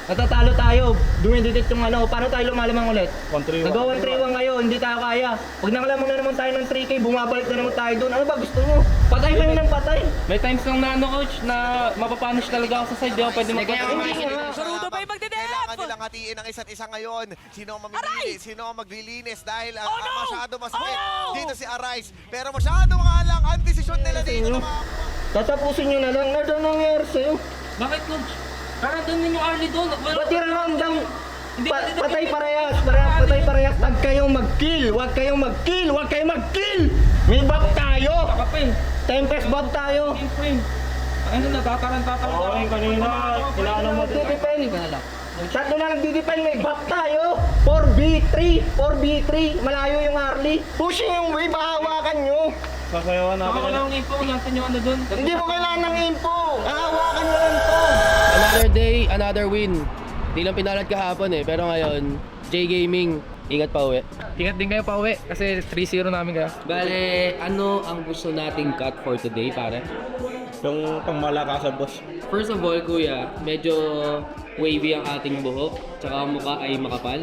Natatalo tayo. Dumidetect yung ano. Paano tayo lumalamang ulit? 1-3-1. Nag-1-3-1 ngayon. Hindi tayo kaya. Pag nakalamang na naman tayo ng 3K, bumabalik na naman tayo doon. Ano ba gusto nyo? Patay kayo ng patay. May times lang na ano coach na mapapunish talaga ako sa side, di ako pwede magpapunish. Sarudo ba yung magdedep? Kailangan nilang hatiin ang isa't isa ngayon. Sino ang mamimili? Sino ang maglilinis? Dahil masyado masakit dito si Arise. Pero masyado lang ang desisyon nila dito. Tatapusin nyo na lang. Ano daw nangyari sa'yo? Bakit coach? Parang doon yung early doon. Ba't yung ramdam? Patay parehas. Patay parehas. Huwag kayong mag-kill. Huwag kayong mag-kill. Huwag kayong mag-kill. May buff tayo. Kapin. Tempest buff tayo. Ano natataranta talaga. Oo, yung kanina, kailangan mo din. Nagdidepend. Shot na lang nagdidepend. May buff tayo. 4v3. 4v3. Malayo yung Harley. Pushing yung wave. Hahawakan nyo. Sasayawan Baka natin. wala akong info kung natin yung ano doon. Hindi mo kailangan ng info. Hahawakan nyo lang to. Another day, another win. Di lang pinalad kahapon eh, pero ngayon, J Gaming, ingat pa uwi. Ingat din kayo pa uwi kasi 3-0 namin kaya. Bale, ano ang gusto nating cut for today, pare? Yung pangmalakasan, boss. First of all, kuya, medyo wavy ang ating buhok, tsaka ang mukha ay makapal.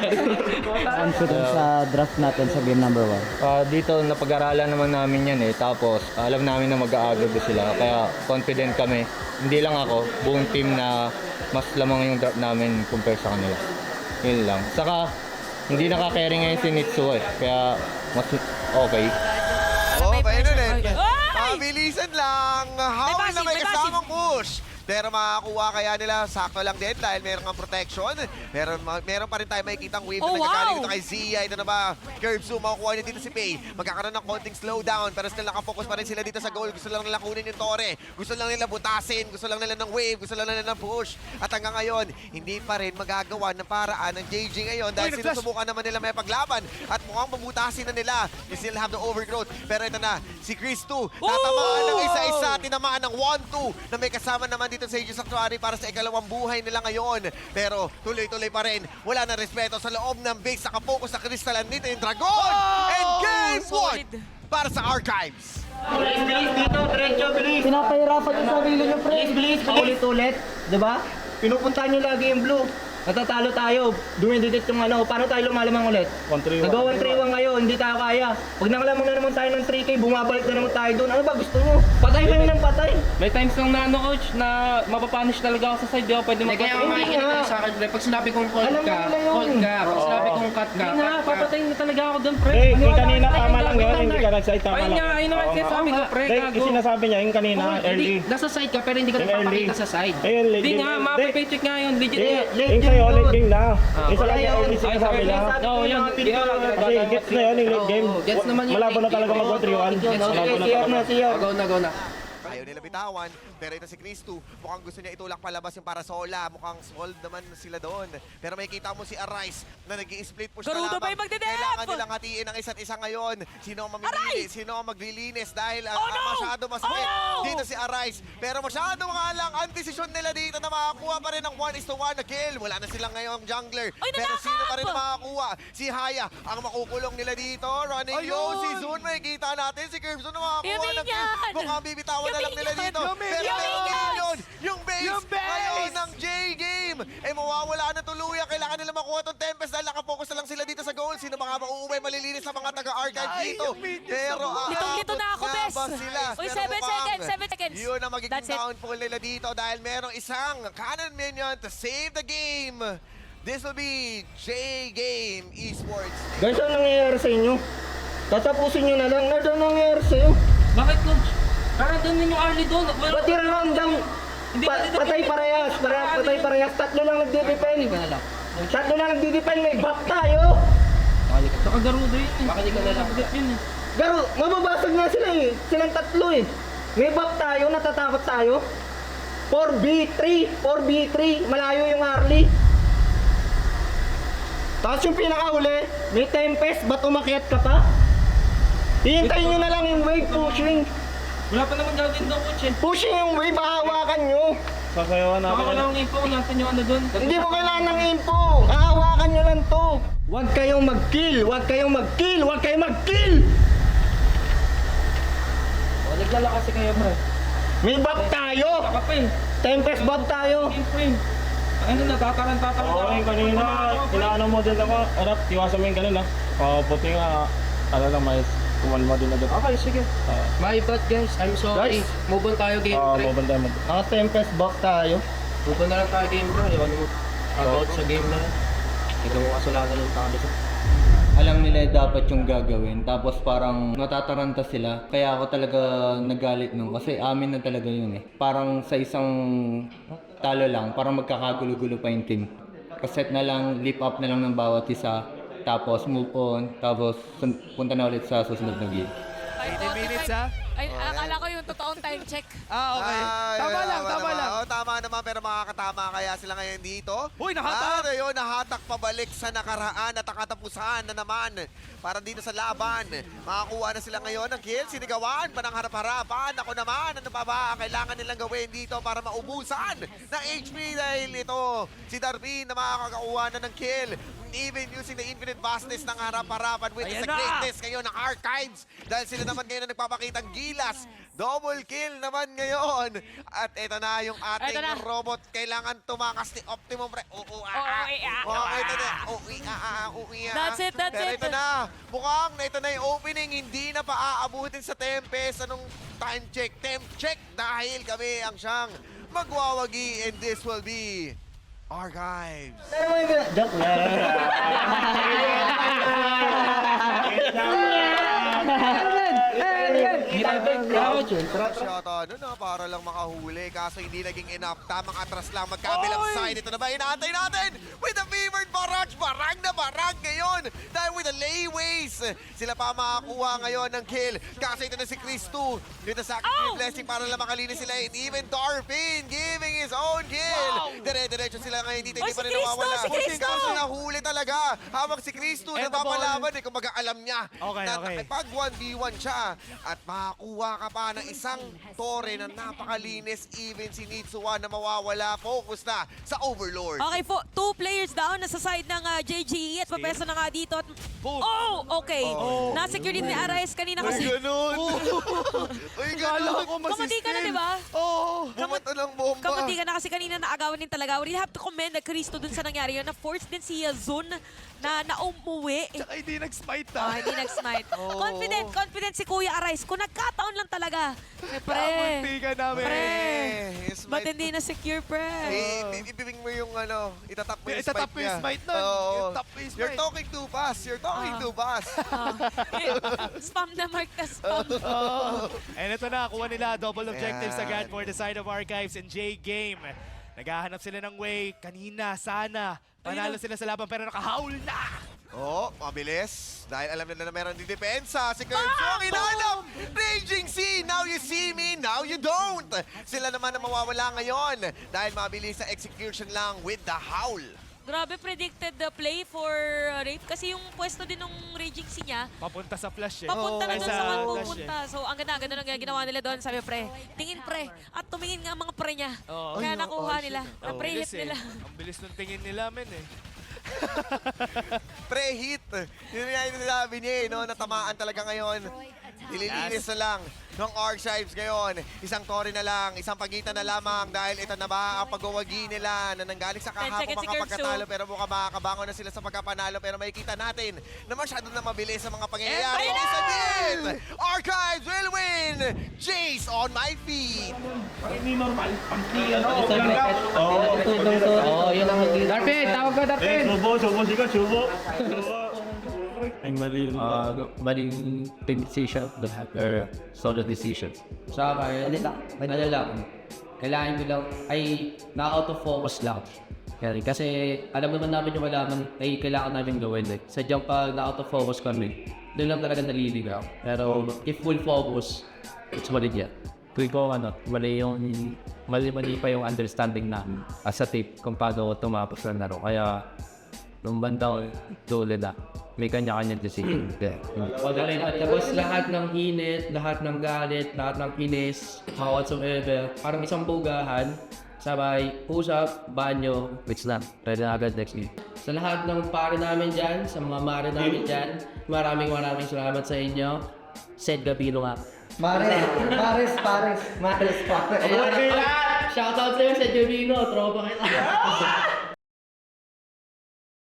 Confident sa draft natin sa game number 1. Dito napag-aralan naman namin yan eh. Tapos alam namin na mag-aagad sila. Kaya confident kami. Hindi lang ako, buong team na mas lamang yung draft namin compare sa kanila. Yun lang. Saka hindi nakaka-carry ngayon si Nitsu eh. Kaya mas okay. Okay nun eh. Mabilisan lang. Hawal na may kasamang push. Pero makakuha kaya nila, sakto lang din dahil meron ng protection. Meron pa rin tayo makikitang wave na nagkagaling dito kay Zia. Ito na ba? Curve zoom, makukuha niya dito si Pei. Magkakaroon ng konting slowdown pero still nakafocus pa rin sila dito sa goal. Gusto lang nila kunin yung Torre. Gusto lang nila butasin. Gusto lang nila ng wave. Gusto lang nila ng push. At hanggang ngayon, hindi pa rin magagawa ng paraan ng JJ ngayon dahil sinusubukan naman nila may paglaban. At mukhang mabutasin na nila. They still have the overgrowth. Pero ito na, si Chris 2. Tatamaan ng isa-isa. Tinamaan ng 1-2 na may kasama naman dito sa Aegis Actuary para sa ikalawang buhay nila ngayon. Pero tuloy-tuloy pa rin. Wala na respeto sa loob ng base. Nakapokus sa Crystal and dito yung Dragon. And game 1 para sa Archives. Bilis dito, diretso, bilis. Pinapahirapan yung sarili nyo, pre. Bilis, paulit-ulit. Diba? Pinupuntahan nyo lagi yung blue. Natatalo tayo. Dumidetect yung ano. Paano tayo lumalamang ulit? 1-3-1. Nag-1-3-1 ngayon. Hindi tayo kaya. Pag nakalamang na naman tayo ng 3K, bumabalik na naman tayo doon. Ano ba gusto nyo? Patay kayo ng patay. May times lang na ano coach na mapapunish talaga ako sa side, di ako pwede Kaya magpapunish. ang makikinig nga. sa akin, pre, pag sinabi kong hold Alam mo ka, nila yun. hold ka. Pag sinabi kong cut ka, Hindi nga, cut ka. papatayin na talaga ako doon pre. Eh, yung kanina tama lang yun. Hindi ka nagside, tama Ayun lang. nga, ayun naman Oo nga. sinasabi ko pre, Hindi, gago. sinasabi niya yung kanina, early. Nasa side ka, pero hindi ka Yung early. nagpapakita sa side. Ayun, late Hindi game. nga, Hindi. mapapaycheck nga yun, legit nga. Yung sa'yo, late game na. Yung sa wala kanya, yun. early sinasabi na. Oo, yun. Kasi gets na yun, yung late game. Oo, gets naman yung Malabo na late talaga game. mag-1-3-1. Malabo na talaga. Go na, go na. Ayaw nila bitawan, pero ito si Chris 2, mukhang gusto niya itulak palabas yung Parasola. Mukhang small naman sila doon. Pero makikita mo si Arise na nag-i-split push na Sarudo ba lamang. yung magdedep? Kailangan nilang hatiin ang isa't isa ngayon. Sino ang mamimili? Sino ang maglilinis? Dahil masyado masakit dito si Arise. Pero masyado lang ang desisyon nila dito na makakuha pa rin ng 1-1 na kill. Wala na silang ngayong jungler. Ay, Pero sino pa rin nanakap! na makakuha? Si Haya ang makukulong nila dito. Running yo, si Zun. Makikita natin si Curve Zone na makakuha Yung ng kill. Minion! Mukhang bibitawan na lang nila Yung dito. Minion! Pero Yung meron Minions! yun, yung base, Yung base! ngayon ng J-Game. Eh mawawala na tuluyan. Kailangan nila makuha tong Tempest dahil nakapokus na lang sila dito sa goal. Sino baka mauuwi malilinis sa mga taga-archive dito. Pero Litong-lito na ako, bes. ba sila? Uy, Pero 7 mukhang seconds, 7 seconds. Yun ang magiging That's it. downfall nila dito dahil merong isang cannon minion to save the game. This will be J-Game Esports. Guys, ano nangyayari sa inyo? Tatapusin nyo na lang. Ano daw nangyayari sa'yo? Bakit coach? Parang doon yung early doon. Ba't yung ramdam? Patay parehas. Patay parehas. Tatlo lang nagdidepend. Tatlo lang nagdidepend. May buff tayo. Saka garudo yun eh. Makinig ka na lang. Legit yun eh. Garo, mababasag nga sila eh. Silang tatlo eh. May buff tayo. Natatakot tayo. 4v3. 4v3. Malayo yung Harley. Tapos yung pinakahuli, may Tempest. Ba't umakyat ka pa? Hihintayin nyo na lang yung wave pushing. Wala pa naman gagawin doon coach eh. Pushing yung wave, hahawakan nyo. Sasayawan Baka wala natin. akong info kung natin yung ano doon. Hindi mo kailangan ng info. Hahawakan nyo lang to. Huwag kayong mag-kill. Huwag kayong mag-kill. Huwag kayong mag-kill. Naglala kasi kayo pre. May buff tayo! Kapil. Tempest buff tayo! Game frame. Ano, natataran. Oo, yung kanina, inaano mo din ako. Arap, iwasan mo yung ganun puti nga, lang, may kumalma din agad. Okay, sige. My bad guys, I'm sorry. Guys. Move on tayo game 3. Mabanda mo. Tempest buff tayo. Move on na lang tayo game 3. Ewan mo. About sa game na yan. Ikaw mo kasalanan ng talo. Alam nila dapat yung gagawin, tapos parang natataranta sila. Kaya ako talaga nagalit nun kasi amin na talaga yun eh. Parang sa isang talo lang, parang magkakagulo-gulo pa yung team. Kaset na lang, lip up na lang ng bawat isa, tapos move on, tapos punta na ulit sa susunod na game. 80 minutes ha? Ay, akala ko yung totoong time check. Ay, tama lang. Oh, tama naman, pero makakatama kaya sila ngayon dito. Uy, nahatak! At ayun, nahatak pabalik sa nakaraan at katapusan na naman para dito sa laban. Makakuha na sila ngayon ng kill, sinigawan pa ng harap-harapan. Ako naman, ano pa ba ang kailangan nilang gawin dito para maubusan ng HP dahil ito si Darwin na makakakuha na ng kill. Even using the infinite vastness ng harap-harapan with the greatness ngayon ng archives. Dahil sila naman ngayon na nagpapakitang gilas. Double kill naman ngayon. At ito na yung ating Ito na. robot. Kailangan tumakas ni Optimum Pre. Ito na. That's it, that's Pero it. ito na. Mukhang na ito na yung opening. Hindi na paaabutin sa Tempest. Anong time check? Temp check. Dahil kami ang siyang magwawagi. And this will be Archives. Joke lang. Shot para lang makahuli. Kaso hindi naging enough. Tamang atras lang. Magkabilang side. Ito na ba inaantay natin? With the favored barrage. Barang na barang ngayon. Dahil with the layways. Sila pa makakuha ngayon ng kill. Kaso ito na si Chris 2. With the sacrifice blessing para lang makalinis sila. And even Darpin giving his own kill. Dire-diretso sila ngayon dito. Hindi Oh, pa si rin nawawala. Cristo, si Cristo! Kaso nahuli talaga. Habang si Chris 2 napapalaban. Kumbaga alam niya. Okay, na okay. pag 1v1 siya at makakuha ka pa ng isang tore na napakalinis, even si Nitsuwa na mawawala, focus na sa Overlord. Okay po, 2 players down nasa side ng JGE at papeso na nga dito. At, okay. Na-secure din ni Arais kanina Uy, kasi. ganun! Uy, ganun! Kamuti ka na, di ba? Oo! Bumato ng bomba! Kamuti ka na kasi kanina naagawan din talaga. We have to commend na Cristo dun sa nangyari yun. Na-force din si Zun na umuwi. Tsaka hindi nag-smite Hindi nag-smite. Confident si Kuya Arais. Kung nagkataon lang talaga. Pre. ka namin! Pre. Smite Ba't hindi na-secure, pre? Ibibing mo yung itatap mo yung Itatap smite mo yung niya. smite nun. Oo. Yung tap mo yung You're smite. talking too fast. You're talking too fast. Spam na, Mark, na spam. And ito na, kuha nila double objectives agad for the side of Archives and J-Game. Naghahanap sila ng way. Kanina, sana. Panalo sila sa laban pero nakahaul na. Mabilis. Dahil alam nila na meron din depensa. Si Kurtz ang inalam. Raging Sea, now you see me, now you don't. Sila naman na mawawala ngayon. Dahil mabilis sa execution lang with the howl. Grabe predicted the play for Rafe kasi yung pwesto din ng Raging Sea niya, Papunta sa flash eh. papunta na Ay, doon sa sa kung flash pupunta. So ang ganda ng ginawa nila doon. Sabi pre, tingin pre. At tumingin nga ang mga pre niya. Kaya nakuha nila. Na-pre-hit nila. Ang bilis ng tingin nila, men eh. Pre-hit. Yun nga yung sinabi niya natamaan talaga ngayon. Nililinis na lang ng Archives ngayon. Isang tore na lang, isang pagitan na lamang dahil ito na ba ang pagwawagi nila na nanggaling sa 10 kahapon seconds si mga Kurtz, pagkatalo pero mukhang makakabangon na sila sa pagkapanalo pero makikita natin na masyado na mabilis ang mga pangyayari. And This again! Archives will win! Jace on my feet! Hindi normal. Oo. Yun ang Darpin, tawag ka Darpin! Subo. Ang maling decision or solo decision. Sa akin, ano lang, kailangan ko lang, ay na-out of focus lang. Kasi alam naman namin yung malaman ay kailangan namin gawin. Sadyang pag na-out of focus kami, doon lang talaga naliligaw. Pero if full focus, it's mali yan. Tuwing ko mali pa yung understanding namin as a team kung paano tumapos ng laro. Kaya nung bandang dole na, may kanya-kanyang decision. Tapos lahat ng init, lahat ng galit, lahat ng kinis, whatsoever, parang isang bugahan, sabay, usap, banyo, Which na, ready na agad next week. sa lahat ng pare namin dyan, sa mga mare namin dyan, maraming salamat sa inyo. Sed Gabilo nga. Pares. Shoutout sa'yo sa Jumino, tropa kita.